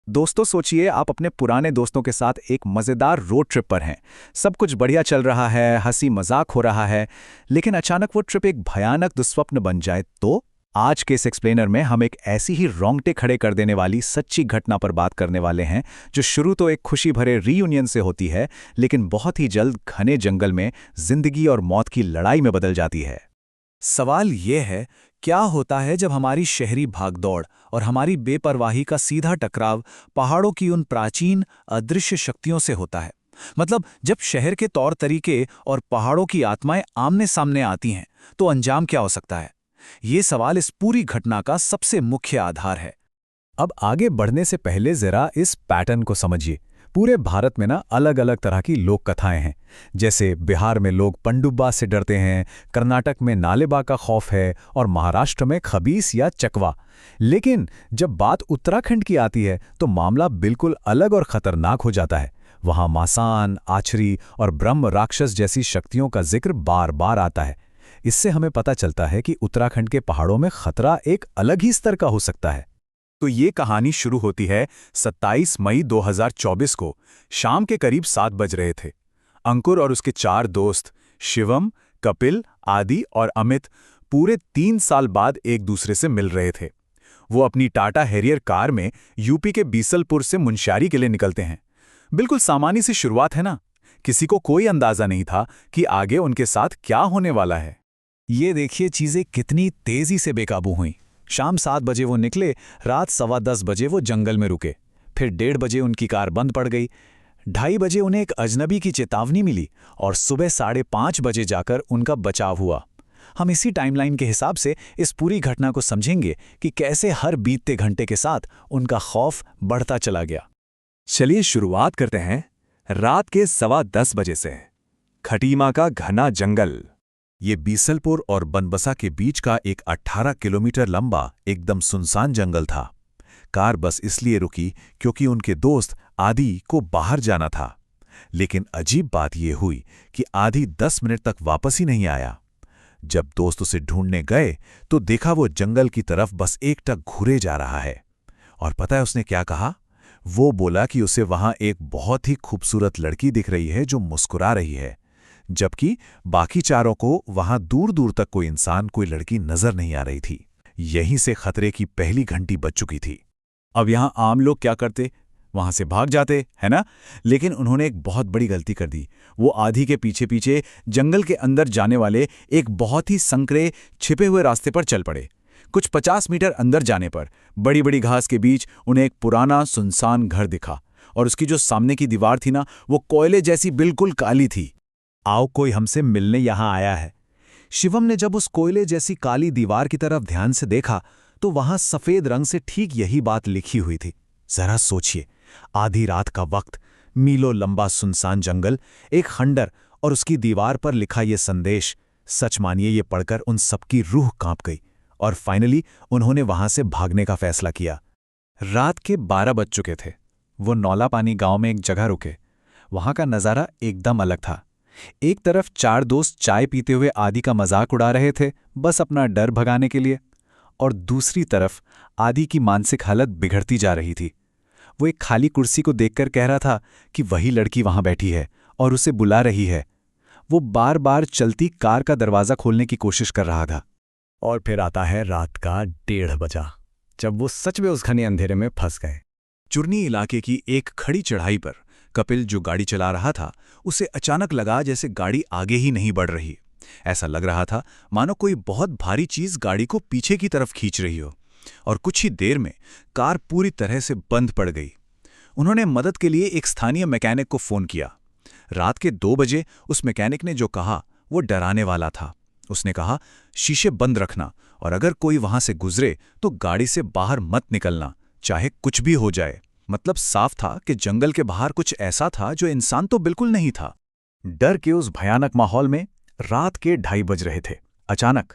दोस्तों सोचिए आप अपने पुराने दोस्तों के साथ एक मज़ेदार रोड ट्रिप पर हैं। सब कुछ बढ़िया चल रहा है, हंसी मजाक हो रहा है, लेकिन अचानक वो ट्रिप एक भयानक दुस्वप्न बन जाए तो? आज के इस एक्सप्लेनर में हम एक ऐसी ही रोंगटे खड़े कर देने वाली सच्ची घटना पर बात करने वाले हैं, जो शुरू तो एक खुशी भरे रीयूनियन से होती है, लेकिन बहुत ही जल्द घने जंगल में जिंदगी और मौत की लड़ाई में बदल जाती है। सवाल ये है, क्या होता है जब हमारी शहरी भागदौड़ और हमारी बेपरवाही का सीधा टकराव पहाड़ों की उन प्राचीन अदृश्य शक्तियों से होता है? मतलब जब शहर के तौर तरीके और पहाड़ों की आत्माएं आमने सामने आती हैं, तो अंजाम क्या हो सकता है? ये सवाल इस पूरी घटना का सबसे मुख्य आधार है। अब आगे बढ़ने से पहले जरा इस पैटर्न को समझिए। पूरे भारत में ना अलग अलग तरह की लोक कथाएं हैं। जैसे बिहार में लोग पनडुब्बा से डरते हैं, कर्नाटक में नालेबा का खौफ है और महाराष्ट्र में खबीस या चकवा। लेकिन जब बात उत्तराखंड की आती है तो मामला बिल्कुल अलग और खतरनाक हो जाता है। वहां मासान, आचरी और ब्रह्म राक्षस जैसी शक्तियों का जिक्र बार बार आता है। इससे हमें पता चलता है कि उत्तराखंड के पहाड़ों में खतरा एक अलग ही स्तर का हो सकता है। तो ये कहानी शुरू होती है 27 मई 2024 को। शाम के करीब 7 बज रहे थे। अंकुर और उसके 4 दोस्त शिवम, कपिल, आदि और अमित पूरे 3 साल बाद एक दूसरे से मिल रहे थे। वो अपनी टाटा हैरियर कार में यूपी के बीसलपुर से मुंशियारी के लिए निकलते हैं। बिल्कुल सामान्य सी शुरुआत है ना। किसी को कोई अंदाजा नहीं था कि आगे उनके साथ क्या होने वाला है। ये देखिए चीजें कितनी तेजी से बेकाबू हुईं। शाम 7 बजे वो निकले, रात 10:15 बजे वो जंगल में रुके। फिर 1:30 बजे उनकी कार बंद पड़ गई। 2:30 बजे उन्हें एक अजनबी की चेतावनी मिली और सुबह 5:30 बजे जाकर उनका बचाव हुआ। हम इसी टाइमलाइन के हिसाब से इस पूरी घटना को समझेंगे कि कैसे हर बीतते घंटे के साथ उनका खौफ बढ़ता चला गया। चलिए शुरुआत करते हैं रात के 10:15 बजे से। खटीमा का घना जंगल। ये बीसलपुर और बनबसा के बीच का एक 18 किलोमीटर लंबा एकदम सुनसान जंगल था। कार बस इसलिए रुकी क्योंकि उनके दोस्त आदि को बाहर जाना था। लेकिन अजीब बात यह हुई कि आदि 10 मिनट तक वापस ही नहीं आया। जब दोस्त उसे ढूंढने गए तो देखा वो जंगल की तरफ बस एकटक घूरे जा रहा है। और पता है उसने क्या कहा? वो बोला कि उसे वहां एक बहुत ही खूबसूरत लड़की दिख रही है जो मुस्कुरा रही है, जबकि बाकी चारों को वहां दूर दूर तक कोई इंसान, कोई लड़की नजर नहीं आ रही थी। यहीं से खतरे की पहली घंटी बज चुकी थी। अब यहां आम लोग क्या करते? वहां से भाग जाते, है ना? लेकिन उन्होंने एक बहुत बड़ी गलती कर दी। वो आधी के पीछे पीछे जंगल के अंदर जाने वाले एक बहुत ही संकरे छिपे हुए रास्ते पर चल पड़े। कुछ 50 मीटर अंदर जाने पर बड़ी बड़ी घास के बीच उन्हें एक पुराना सुनसान घर दिखा और उसकी जो सामने की दीवार थी ना, वो कोयले जैसी बिल्कुल काली थी। आओ, कोई हमसे मिलने यहां आया है। शिवम ने जब उस कोयले जैसी काली दीवार की तरफ ध्यान से देखा तो वहां सफेद रंग से ठीक यही बात लिखी हुई थी। जरा सोचिए, आधी रात का वक्त, मीलों लंबा सुनसान जंगल, एक खंडर और उसकी दीवार पर लिखा यह संदेश। सच मानिए, ये पढ़कर उन सबकी रूह कांप गई और फाइनली उन्होंने वहां से भागने का फैसला किया। रात के 12 बज चुके थे। वो नौलापानी गांव में एक जगह रुके। वहां का नजारा एकदम अलग था। एक तरफ 4 दोस्त चाय पीते हुए आदि का मजाक उड़ा रहे थे, बस अपना डर भगाने के लिए, और दूसरी तरफ आदि की मानसिक हालत बिगड़ती जा रही थी। वो एक खाली कुर्सी को देखकर कह रहा था कि वही लड़की वहां बैठी है और उसे बुला रही है। वो बार बार चलती कार का दरवाजा खोलने की कोशिश कर रहा था। और फिर आता है रात का 1:30 बजा, जब वो सच में उस घने अंधेरे में फंस गए। चुरनी इलाके की एक खड़ी चढ़ाई पर कपिल, जो गाड़ी चला रहा था, उसे अचानक लगा जैसे गाड़ी आगे ही नहीं बढ़ रही। ऐसा लग रहा था मानो कोई बहुत भारी चीज गाड़ी को पीछे की तरफ खींच रही हो। और कुछ ही देर में कार पूरी तरह से बंद पड़ गई। उन्होंने मदद के लिए एक स्थानीय मैकेनिक को फोन किया। रात के 2 बजे उस मैकेनिक ने जो कहा वो डराने वाला था। उसने कहा, शीशे बंद रखना और अगर कोई वहां से गुजरे तो गाड़ी से बाहर मत निकलना, चाहे कुछ भी हो जाए। मतलब साफ था कि जंगल के बाहर कुछ ऐसा था जो इंसान तो बिल्कुल नहीं था। डर के उस भयानक माहौल में रात के 2:30 बज रहे थे। अचानक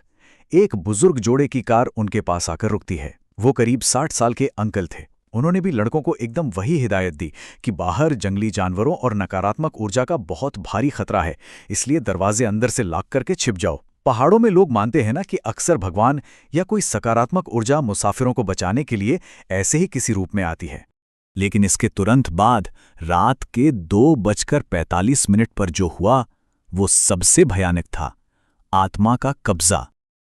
एक बुजुर्ग जोड़े की कार उनके पास आकर रुकती है। वो करीब 60 साल के अंकल थे। उन्होंने भी लड़कों को एकदम वही हिदायत दी कि बाहर जंगली जानवरों और नकारात्मक ऊर्जा का बहुत भारी खतरा है, इसलिए दरवाजे अंदर से लॉक करके छिप जाओ। पहाड़ों में लोग मानते हैं ना कि अक्सर भगवान या कोई सकारात्मक ऊर्जा मुसाफिरों को बचाने के लिए ऐसे ही किसी रूप में आती है। लेकिन इसके तुरंत बाद रात के 2:45 पर जो हुआ वो सबसे भयानक था। आत्मा का कब्जा।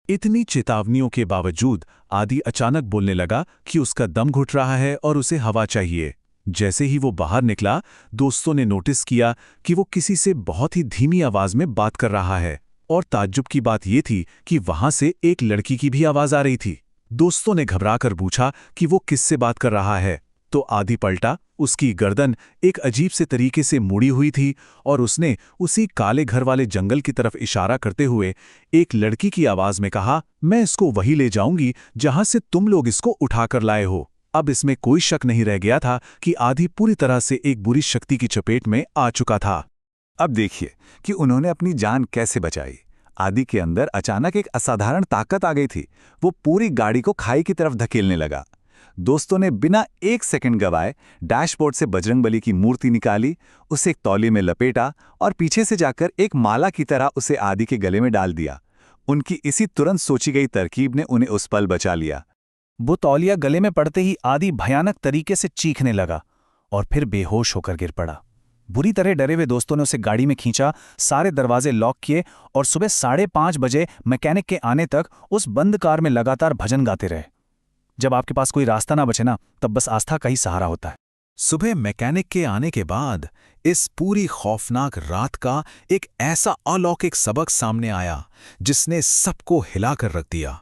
इतनी चेतावनियों के बावजूद आदि अचानक बोलने लगा कि उसका दम घुट रहा है और उसे हवा चाहिए। जैसे ही वो बाहर निकला, दोस्तों ने नोटिस किया कि वो किसी से बहुत ही धीमी आवाज में बात कर रहा है, और ताज्जुब की बात ये थी कि वहां से एक लड़की की भी आवाज आ रही थी। दोस्तों ने घबराकर पूछा कि वो किससे बात कर रहा है, तो आदि पलटा। उसकी गर्दन एक अजीब से तरीके से मुड़ी हुई थी और उसने उसी काले घर वाले जंगल की तरफ इशारा करते हुए एक लड़की की आवाज में कहा, मैं इसको वहीं ले जाऊंगी जहां से तुम लोग इसको उठाकर लाए हो। अब इसमें कोई शक नहीं रह गया था कि आदि पूरी तरह से एक बुरी शक्ति की चपेट में आ चुका था। अब देखिए कि उन्होंने अपनी जान कैसे बचाई। आदि के अंदर अचानक एक असाधारण ताकत आ गई थी। वो पूरी गाड़ी को खाई की तरफ धकेलने लगा। दोस्तों ने बिना 1 सेकंड गवाए डैशबोर्ड से बजरंगबली की मूर्ति निकाली, उसे एक तौलिए में लपेटा और पीछे से जाकर एक माला की तरह उसे आदि के गले में डाल दिया। उनकी इसी तुरंत सोची गई तरकीब ने उन्हें उस पल बचा लिया। वो तौलिया गले में पड़ते ही आदि भयानक तरीके से चीखने लगा और फिर बेहोश होकर गिर पड़ा। बुरी तरह डरे हुए दोस्तों ने उसे गाड़ी में खींचा, सारे दरवाजे लॉक किए और सुबह 5:30 बजे मैकेनिक के आने तक उस बंद कार में लगातार भजन गाते रहे। जब आपके पास कोई रास्ता ना बचे ना, तब बस आस्था का ही सहारा होता है। सुबह मैकेनिक के आने के बाद इस पूरी खौफनाक रात का एक ऐसा अलौकिक सबक सामने आया जिसने सबको हिलाकर रख दिया।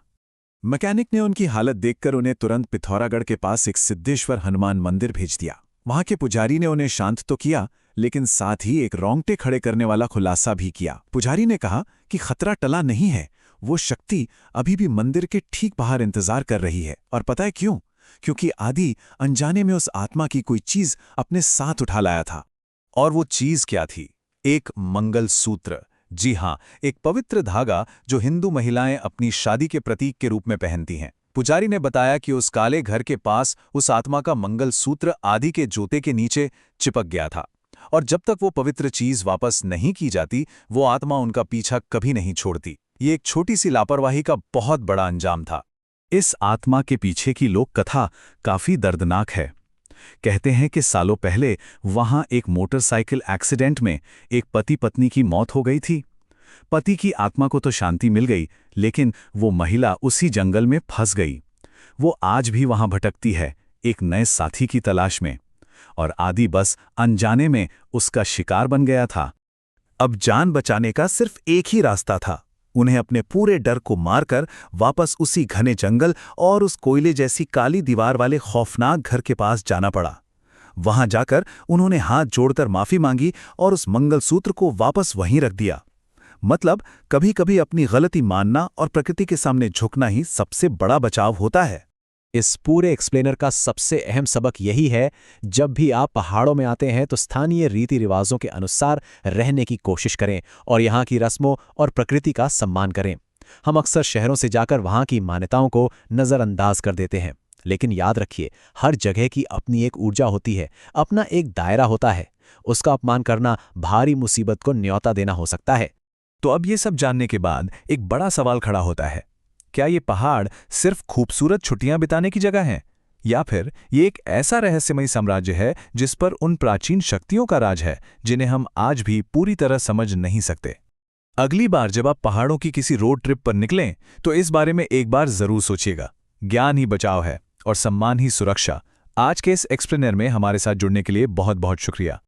मैकेनिक ने उनकी हालत देखकर उन्हें तुरंत पिथौरागढ़ के पास एक सिद्धेश्वर हनुमान मंदिर भेज दिया। वहां के पुजारी ने उन्हें शांत तो किया, लेकिन साथ ही एक रोंगटे खड़े करने वाला खुलासा भी किया। पुजारी ने कहा कि खतरा टला नहीं है, वो शक्ति अभी भी मंदिर के ठीक बाहर इंतजार कर रही है। और पता है क्यों? क्योंकि आदि अनजाने में उस आत्मा की कोई चीज अपने साथ उठा लाया था। और वो चीज क्या थी? एक मंगलसूत्र। जी हां, एक पवित्र धागा जो हिंदू महिलाएं अपनी शादी के प्रतीक के रूप में पहनती हैं। पुजारी ने बताया कि उस काले घर के पास उस आत्मा का मंगलसूत्र आदि के जूते के नीचे चिपक गया था, और जब तक वो पवित्र चीज वापस नहीं की जाती, वो आत्मा उनका पीछा कभी नहीं छोड़ती। ये एक छोटी सी लापरवाही का बहुत बड़ा अंजाम था। इस आत्मा के पीछे की लोक कथा काफी दर्दनाक है। कहते हैं कि सालों पहले वहां एक मोटरसाइकिल एक्सीडेंट में एक पति पत्नी की मौत हो गई थी। पति की आत्मा को तो शांति मिल गई, लेकिन वो महिला उसी जंगल में फंस गई। वो आज भी वहां भटकती है, एक नए साथी की तलाश में, और आदि बस अनजाने में उसका शिकार बन गया था। अब जान बचाने का सिर्फ एक ही रास्ता था। उन्हें अपने पूरे डर को मारकर वापस उसी घने जंगल और उस कोयले जैसी काली दीवार वाले खौफनाक घर के पास जाना पड़ा। वहां जाकर उन्होंने हाथ जोड़कर माफी मांगी और उस मंगलसूत्र को वापस वहीं रख दिया। मतलब कभी कभी अपनी गलती मानना और प्रकृति के सामने झुकना ही सबसे बड़ा बचाव होता है। इस पूरे एक्सप्लेनर का सबसे अहम सबक यही है, जब भी आप पहाड़ों में आते हैं तो स्थानीय रीति रिवाजों के अनुसार रहने की कोशिश करें और यहाँ की रस्मों और प्रकृति का सम्मान करें। हम अक्सर शहरों से जाकर वहाँ की मान्यताओं को नज़रअंदाज कर देते हैं, लेकिन याद रखिए, हर जगह की अपनी एक ऊर्जा होती है, अपना एक दायरा होता है। उसका अपमान करना भारी मुसीबत को न्योता देना हो सकता है। तो अब ये सब जानने के बाद एक बड़ा सवाल खड़ा होता है, क्या ये पहाड़ सिर्फ खूबसूरत छुट्टियां बिताने की जगह हैं, या फिर ये एक ऐसा रहस्यमयी साम्राज्य है जिस पर उन प्राचीन शक्तियों का राज है जिन्हें हम आज भी पूरी तरह समझ नहीं सकते? अगली बार जब आप पहाड़ों की किसी रोड ट्रिप पर निकलें तो इस बारे में एक बार जरूर सोचिएगा। ज्ञान ही बचाव है और सम्मान ही सुरक्षा। आज के इस एक्सप्लेनर में हमारे साथ जुड़ने के लिए बहुत बहुत शुक्रिया।